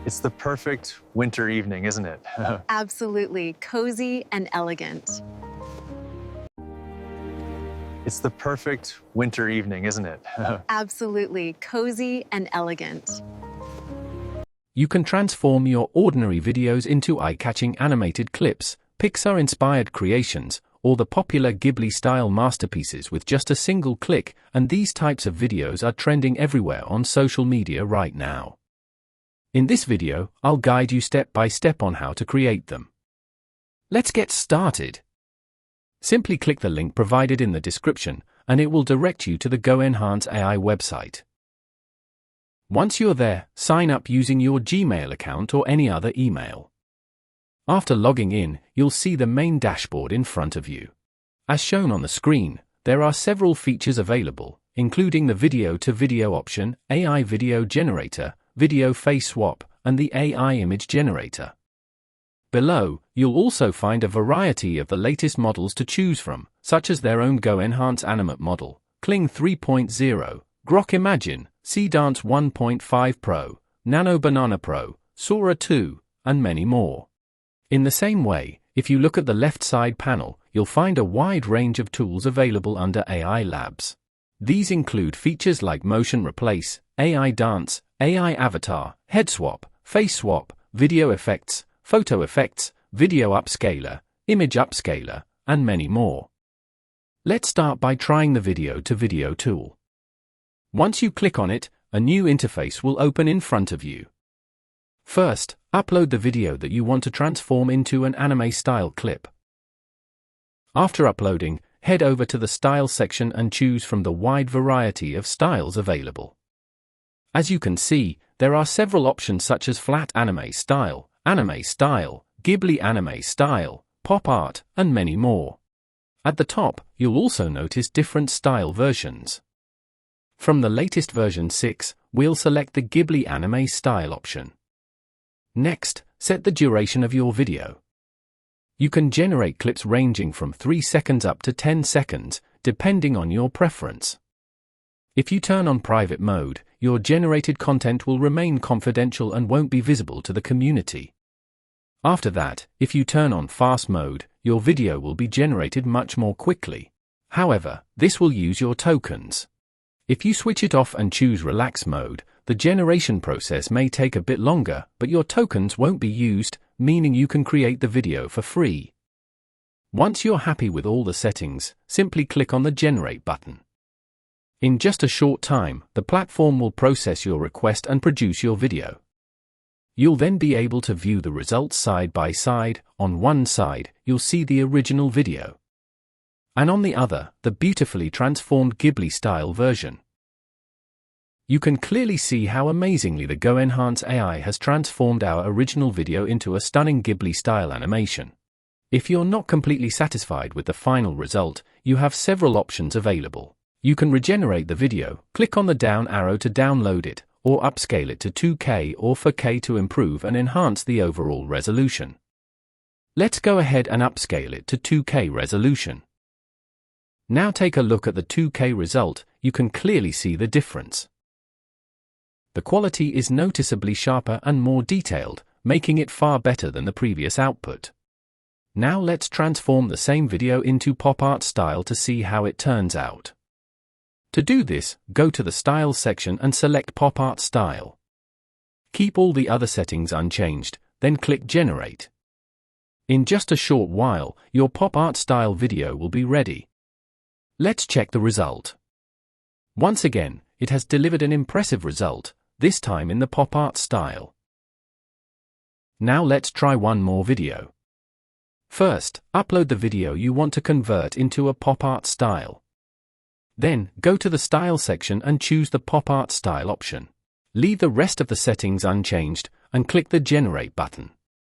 It's the perfect winter evening, isn't it? Absolutely cozy and elegant. It's the perfect winter evening, isn't it? Absolutely cozy and elegant. You can transform your ordinary videos into eye-catching animated clips, Pixar-inspired creations, or the popular Ghibli-style masterpieces with just a single click, and these types of videos are trending everywhere on social media right now. In this video, I'll guide you step by step on how to create them. Let's get started. Simply click the link provided in the description, and it will direct you to the GoEnhance AI website. Once you're there, sign up using your Gmail account or any other email. After logging in, you'll see the main dashboard in front of you. As shown on the screen, there are several features available, including the video-to-video option, AI video generator, video face swap, and the AI image generator. Below, you'll also find a variety of the latest models to choose from, such as their own GoEnhance Animate model, Kling 3.0, Grok Imagine, Seedance 1.5 Pro, Nano Banana Pro, Sora 2, and many more. In the same way, if you look at the left side panel, you'll find a wide range of tools available under AI Labs. These include features like Motion Replace, AI Dance, AI Avatar, Head Swap, Face Swap, Video Effects, Photo Effects, Video Upscaler, Image Upscaler, and many more. Let's start by trying the video-to-video tool. Once you click on it, a new interface will open in front of you. First, upload the video that you want to transform into an anime-style clip. After uploading, head over to the Style section and choose from the wide variety of styles available. As you can see, there are several options such as Flat Anime Style, Ghibli Anime Style, Pop Art, and many more. At the top, you'll also notice different style versions. From the latest version 6, we'll select the Ghibli Anime Style option. Next, set the duration of your video. You can generate clips ranging from 3 seconds up to 10 seconds, depending on your preference. If you turn on private mode, your generated content will remain confidential and won't be visible to the community. After that, if you turn on fast mode, your video will be generated much more quickly. However, this will use your tokens. If you switch it off and choose relax mode, the generation process may take a bit longer, but your tokens won't be used, meaning you can create the video for free. Once you're happy with all the settings, simply click on the Generate button. In just a short time, the platform will process your request and produce your video. You'll then be able to view the results side by side. On one side, you'll see the original video, and on the other, the beautifully transformed Ghibli-style version. You can clearly see how amazingly the GoEnhance AI has transformed our original video into a stunning Ghibli-style animation. If you're not completely satisfied with the final result, you have several options available. You can regenerate the video, click on the down arrow to download it, or upscale it to 2K or 4K to improve and enhance the overall resolution. Let's go ahead and upscale it to 2K resolution. Now take a look at the 2K result. You can clearly see the difference. The quality is noticeably sharper and more detailed, making it far better than the previous output. Now let's transform the same video into pop art style to see how it turns out. To do this, go to the Style section and select Pop Art Style. Keep all the other settings unchanged, then click Generate. In just a short while, your pop art style video will be ready. Let's check the result. Once again, it has delivered an impressive result, this time in the pop art style. Now let's try one more video. First, upload the video you want to convert into a pop art style. Then, go to the Style section and choose the Pop Art Style option. Leave the rest of the settings unchanged, and click the Generate button.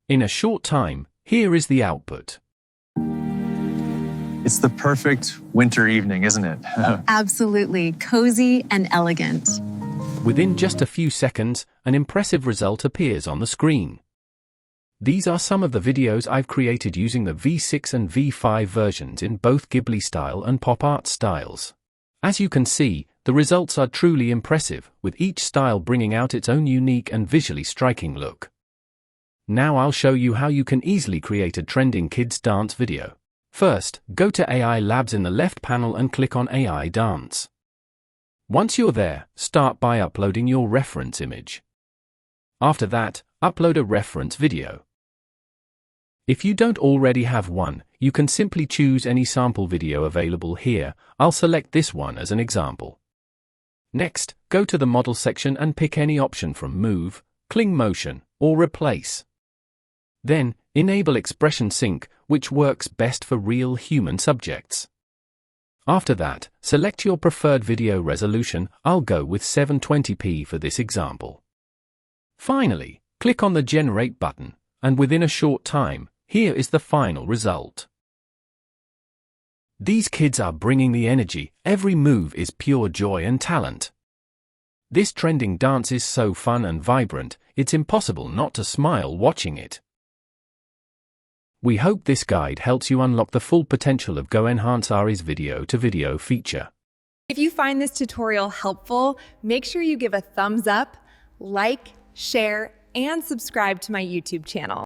In a short time, here is the output. It's the perfect winter evening, isn't it? Absolutely cozy and elegant. Within just a few seconds, an impressive result appears on the screen. These are some of the videos I've created using the V6 and V5 versions in both Ghibli style and pop art styles. As you can see, The results are truly impressive, with each style bringing out its own unique and visually striking look. Now I'll show you how you can easily create a trending kids dance video. First, go to AI Labs in the left panel and click on AI Dance. Once you're there, start by uploading your reference image. After that, upload a reference video. If you don't already have one, you can simply choose any sample video available here. I'll select this one as an example. Next, go to the model section and pick any option from Move, Cling Motion, or Replace. Then, enable Expression Sync, which works best for real human subjects. After that, select your preferred video resolution. I'll go with 720p for this example. Finally, click on the Generate button, and within a short time, here is the final result. These kids are bringing the energy. Every move is pure joy and talent. This trending dance is so fun and vibrant, it's impossible not to smile watching it. We hope this guide helps you unlock the full potential of GoEnhance RE's video-to-video feature. If you find this tutorial helpful, make sure you give a thumbs up, like, share, and subscribe to my YouTube channel.